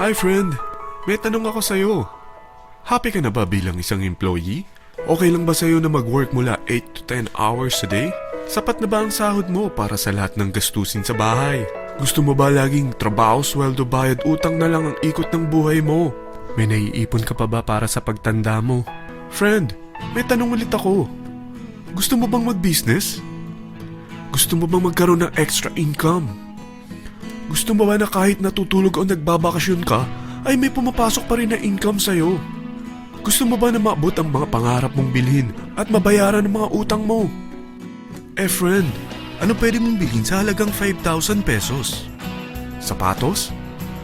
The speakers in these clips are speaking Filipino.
Hi friend, may tanong ako sa'yo. Happy ka na ba bilang isang employee? Okay lang ba sa'yo na mag-work mula 8 to 10 hours a day? Sapat na ba ang sahod mo para sa lahat ng gastusin sa bahay? Gusto mo ba laging trabaho, sweldo, bayad, utang na lang ang ikot ng buhay mo? May naiipon ka pa ba para sa pagtanda mo? Friend, may tanong ulit ako. Gusto mo bang mag-business? Gusto mo bang magkaroon ng extra income? Gusto mo ba na kahit natutulog o nagbabakasyon ka, ay may pumapasok pa rin na income sa'yo? Gusto mo ba na maabot ang mga pangarap mong bilhin at mabayaran ang mga utang mo? Friend, ano pwede mong bilhin sa halagang 5,000 pesos? Sapatos?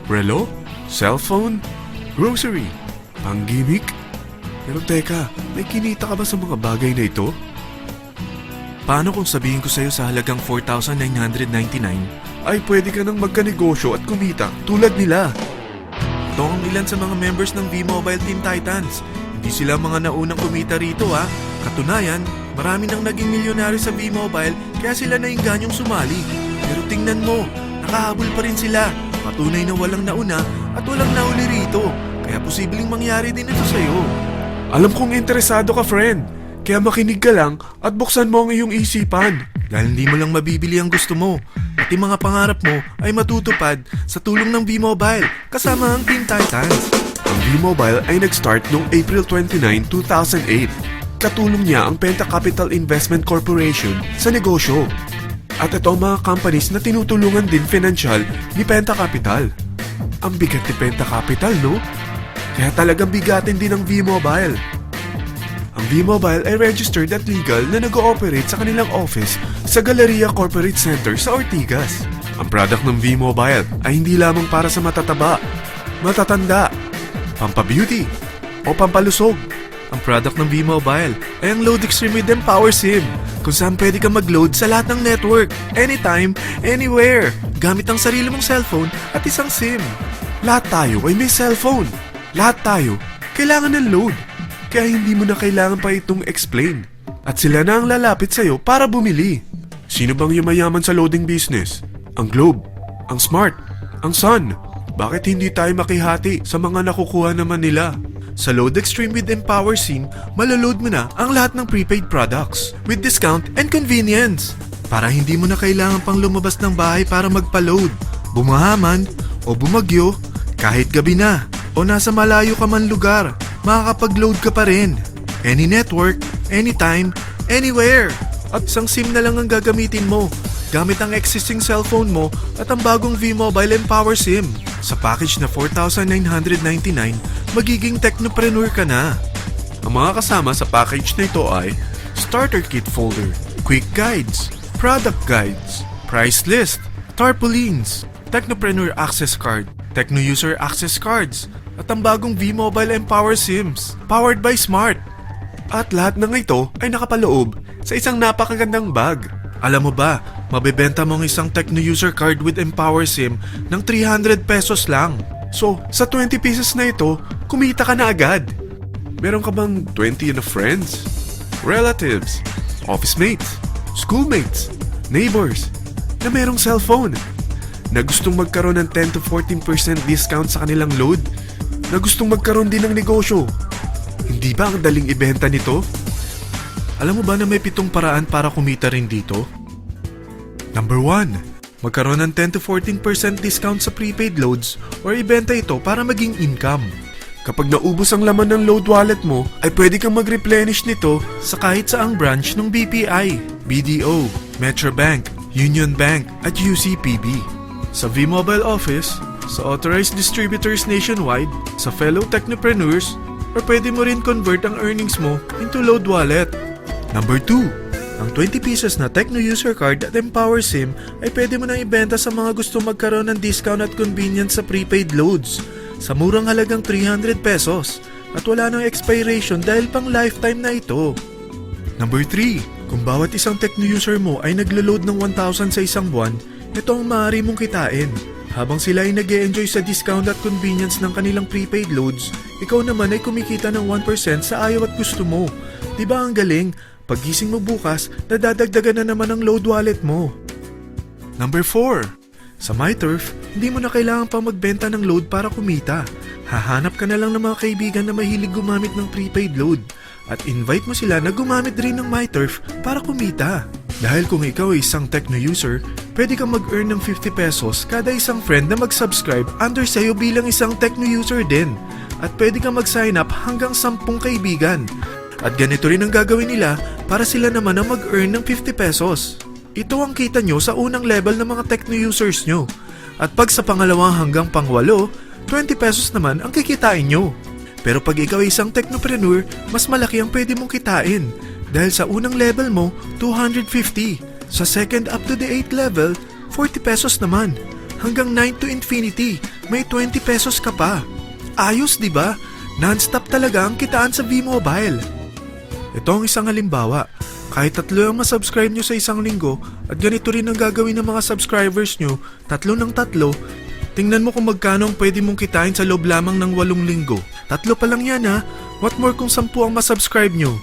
Relo? Cellphone? Grocery? Panggimik? Pero teka, may kinita ka ba sa mga bagay na ito? Paano kung sabihin ko sa'yo sa halagang 4,999 ay pwede ka nang magkanegosyo at kumita tulad nila? Ito ang ilan sa mga members ng V-Mobile Team Titans. Hindi sila mga naunang kumita rito ha. Katunayan, marami nang naging milyonaryo sa V-Mobile kaya sila naingganyong sumali. Pero tingnan mo, nakahabol pa rin sila. Patunay na walang nauna at walang nauli rito. Kaya posibleng mangyari din ito sa'yo. Alam kong interesado ka, friend. Kaya makinig ka lang at buksan mo ang iyong isipan. Dahil hindi mo lang mabibili ang gusto mo. At yung mga pangarap mo ay matutupad sa tulong ng V-Mobile kasama ang Team Titans. Ang V-Mobile ay nag-start noong April 29, 2008. Katulong niya ang Penta Capital Investment Corporation sa negosyo. At ito ang mga companies na tinutulungan din financial ni Penta Capital. Ang bigat ni Penta Capital, no? Kaya talagang bigatin din ang V-Mobile. Ang V-Mobile ay registered at legal na nag-ooperate sa kanilang office sa Galleria Corporate Center sa Ortigas. Ang product ng V-Mobile ay hindi lamang para sa matataba, matatanda, pampabeauty, o pampalusog. Ang product ng V-Mobile ay ang Load Extreme with Empower SIM, kung saan pwede ka mag-load sa lahat ng network, anytime, anywhere, gamit ang sarili mong cellphone at isang SIM. Lahat tayo ay may cellphone. Lahat tayo kailangan ng load. Kaya hindi mo na kailangan pa itong explain. At sila na ang lalapit sa'yo para bumili. Sino bang yumayaman sa loading business? Ang Globe, ang Smart, ang Sun. Bakit hindi tayo makihati sa mga nakukuha naman nila? Sa Load Extreme with Empower SIM, maloload mo na ang lahat ng prepaid products with discount and convenience. Para hindi mo na kailangan pang lumabas ng bahay para magpa-load. Bumahaman o bumagyo, kahit gabi na o nasa malayo ka man lugar, makakapag-load ka pa rin. Any network, anytime, anywhere. At isang SIM na lang ang gagamitin mo gamit ang existing cellphone mo at ang bagong V-Mobile Empower SIM. Sa package na 4,999, magiging technopreneur ka na. Ang mga kasama sa package na ito ay Starter Kit Folder, Quick Guides, Product Guides, Price List, Tarpaulins, Technopreneur Access Card, Techno User Access Cards, at ang bagong V-Mobile Empower SIMs, powered by Smart. At lahat ng ito ay nakapaloob sa isang napakagandang bag. Alam mo ba, mabebenta mo ang isang Techno User Card with Empower SIM ng 300 pesos lang. So, sa 20 pesos na ito, kumita ka na agad. Meron ka bang 20 na friends, relatives, office mates, schoolmates, neighbors, na merong cellphone, na gustong magkaroon ng 10 to 14% discount sa kanilang load, na gustong magkaroon din ng negosyo? Hindi ba ang daling ibenta nito? Alam mo ba na may 7 paraan para kumita rin dito? Number 1. Magkaroon ng 10 to 14% discount sa prepaid loads or ibenta ito para maging income. Kapag naubos ang laman ng load wallet mo, ay pwede kang mag-replenish nito sa kahit saang branch ng BPI, BDO, Metrobank, Union Bank at UCPB. Sa V-Mobile Office, sa authorized distributors nationwide, sa fellow technopreneurs, or pwede mo rin convert ang earnings mo into load wallet. Number 2. Ang 20 pesos na Techno User Card at Empower SIM ay pwede mo nang ibenta sa mga gusto magkaroon ng discount at convenience sa prepaid loads sa murang halagang 300 pesos at wala nang expiration dahil pang lifetime na ito. Number 3. Kung bawat isang Techno user mo ay naglo-load ng 1,000 sa isang buwan, ito ang maaari mong kitain. Habang sila ay nag-e-enjoy sa discount at convenience ng kanilang prepaid loads, ikaw naman ay kumikita ng 1% sa ayaw at gusto mo. Diba ang galing? Paggising mo bukas, nadadagdagan na naman ang load wallet mo. Number 4. Sa MyTurf, hindi mo na kailangan pa magbenta ng load para kumita. Hahanap ka na lang ng mga kaibigan na mahilig gumamit ng prepaid load at invite mo sila na gumamit rin ng MyTurf para kumita. Dahil kung ikaw ay isang Tecno user, pwede kang mag-earn ng 50 pesos kada isang friend na mag-subscribe under sa'yo bilang isang Tecno user din. At pwede kang mag-sign up hanggang 10 kaibigan. At ganito rin ang gagawin nila para sila naman ang mag-earn ng 50 pesos. Ito ang kita nyo sa unang level ng mga Tecno users nyo. At pag sa pangalawa hanggang pang-8, 20 pesos naman ang kikitain nyo. Pero pag ikaw ay isang technopreneur, mas malaki ang pwede mong kitain. Dahil sa unang level mo, 250. Sa second up to the 8th level, 40 pesos naman. Hanggang 9 to infinity, may 20 pesos ka pa. Ayos, di ba? Non-stop talaga ang kitaan sa V-Mobile. Ito ang isang halimbawa. Kahit 3 ang masubscribe nyo sa isang linggo at ganito rin ang gagawin ng mga subscribers nyo, 3 ng 3, tingnan mo kung magkano ang pwede mong kitain sa loob lamang ng 8 linggo. 3 pa lang yan ha. What more kung 10 ang masubscribe nyo?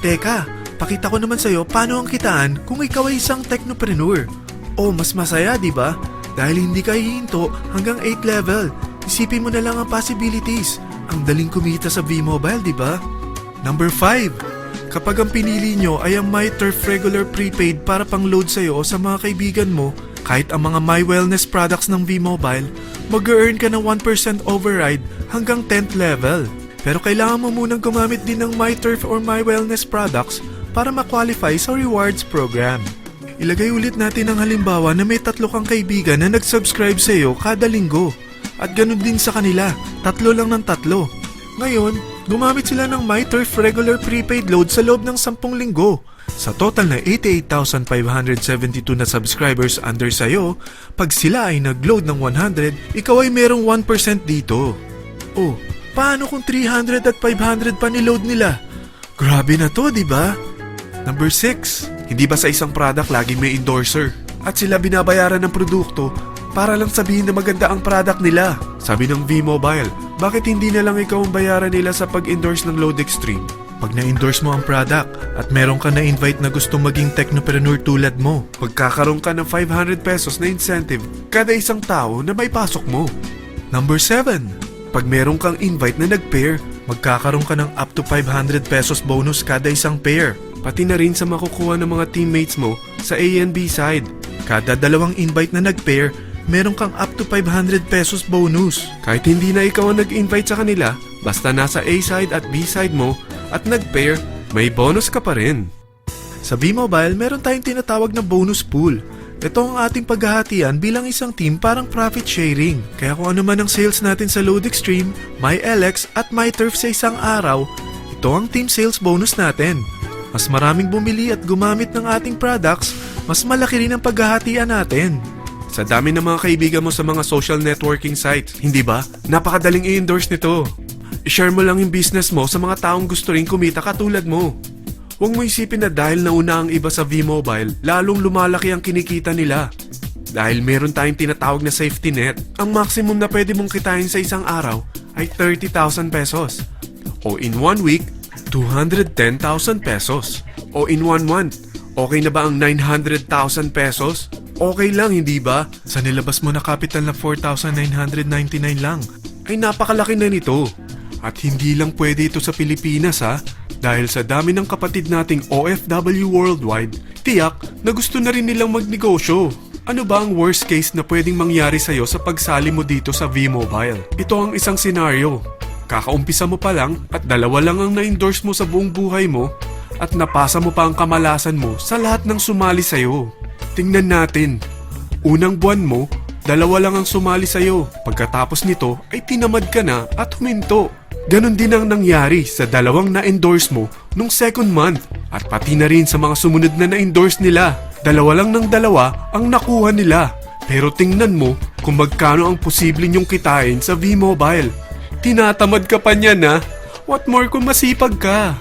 Teka, pakita ko naman sa'yo paano ang kitaan kung ikaw ay isang technopreneur. Oh, mas masaya, di ba? Dahil hindi ka hihinto hanggang 8th level. Isipin mo na lang ang possibilities. Ang daling kumita sa V-Mobile, di ba? Number 5. Kapag ang pinili nyo ay ang MyTurf regular prepaid para pang-load sa'yo o sa mga kaibigan mo, kahit ang mga My Wellness products ng V-Mobile, mag-earn ka ng 1% override hanggang 10th level. Pero kailangan mo munang gumamit din ng MyTurf or My Wellness products para ma-qualify sa rewards program. Ilagay ulit natin ang halimbawa na may 3 kang kaibigan na nag-subscribe sa iyo kada linggo. At ganun din sa kanila, 3 lang ng 3. Ngayon, gumamit sila ng MyTurf regular prepaid load sa loob ng 10 linggo. Sa total na 88,572 na subscribers under sa'yo, pag sila ay nag-load ng 100, ikaw ay merong 1% dito. Oh, paano kung 300 at 500 pa niload nila? Grabe na to, di ba? Number 6. Hindi ba sa isang product laging may endorser? At sila binabayaran ng produkto para lang sabihin na maganda ang product nila. Sabi ng V-Mobile, bakit hindi na lang ikaw ang bayaran nila sa pag-endorse ng Load Extreme? Pag na-endorse mo ang product at meron ka na-invite na gustong maging technopreneur tulad mo, magkakaroon ka ng 500 pesos na incentive kada isang tao na may pasok mo. Number 7. Pag meron kang invite na nag-pair, magkakaroon ka ng up to 500 pesos bonus kada isang pair. Pati na rin sa makukuha ng mga teammates mo sa A and B side. Kada 2 invite na nag-pair, meron kang up to 500 pesos bonus. Kahit hindi na ikaw ang nag-invite sa kanila, basta nasa A side at B side mo at nag-pair, may bonus ka pa rin. Sa V-Mobile, meron tayong tinatawag na bonus pool. Ito ang ating paghahatian bilang isang team parang profit sharing. Kaya kung ano man ang sales natin sa Load Extreme, MyLX at MyTurf sa isang araw, ito ang team sales bonus natin. Mas maraming bumili at gumamit ng ating products, mas malaki rin ang paghahatian natin. Sa dami ng mga kaibigan mo sa mga social networking sites, hindi ba? Napakadaling i-endorse nito. I-share mo lang yung business mo sa mga taong gusto rin kumita katulad mo. Huwag mo isipin na dahil nauna ang iba sa V-Mobile, lalong lumalaki ang kinikita nila. Dahil meron tayong tinatawag na safety net, ang maximum na pwede mong kitain sa isang araw ay 30,000 pesos. O in 1 week, 210,000 pesos. O in 1 month, okay na ba ang 900,000 pesos? Okay lang, hindi ba? Sa nilabas mo na capital na 4,999 lang, ay napakalaki na nito. At hindi lang pwede ito sa Pilipinas ha, dahil sa dami ng kapatid nating OFW worldwide, tiyak na gusto na rin nilang magnegosyo. Ano ba ang worst case na pwedeng mangyari sa'yo sa pagsali mo dito sa V-Mobile? Ito ang isang senaryo. Kakaumpisa mo pa lang at 2 lang ang na-endorse mo sa buong buhay mo at napasa mo pa ang kamalasan mo sa lahat ng sumali sa'yo. Tingnan natin. Unang buwan mo, 2 lang ang sumali sa'yo. Pagkatapos nito ay tinamad ka na at huminto. Ganon din ang nangyari sa 2 na-endorse mo nung second month at pati na rin sa mga sumunod na na-endorse nila. 2 lang ng 2 ang nakuha nila. Pero tingnan mo kung magkano ang posible nyong kitain sa V-Mobile. Tinatamad ka pa niyan ha? What more kung masipag ka?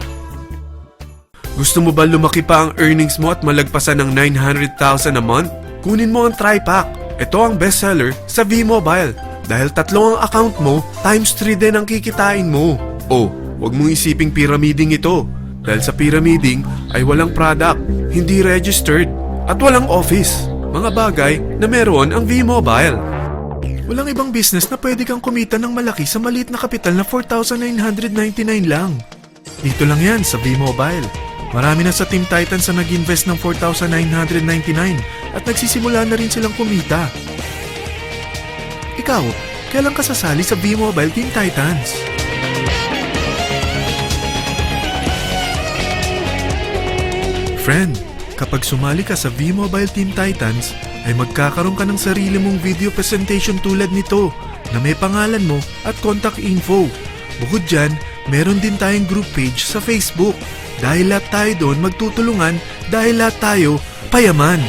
Gusto mo ba lumaki pa ang earnings mo at malagpasan ng 900,000 a month? Kunin mo ang TriPack. Ito ang bestseller sa V-Mobile. Dahil 3 ang account mo, times 3 din ang kikitain mo. Oh, wag mong isiping pyramiding ito. Dahil sa pyramiding ay walang product, hindi registered, at walang office. mga bagay na meron ang V-Mobile. Walang ibang business na pwede kang kumita ng malaki sa maliit na kapital na 4,999 lang. Dito lang yan sa V-Mobile. Marami na sa Team Titans na nag-invest ng 4,999 at nagsisimula na rin silang kumita. Ikaw, kailan ka sasali sa V-Mobile Team Titans? Friend, kapag sumali ka sa V-Mobile Team Titans, ay magkakaroon ka ng sarili mong video presentation tulad nito na may pangalan mo at contact info. Bukod dyan, meron din tayong group page sa Facebook. Dahil lahat tayo doon magtutulungan dahil lahat tayo payaman.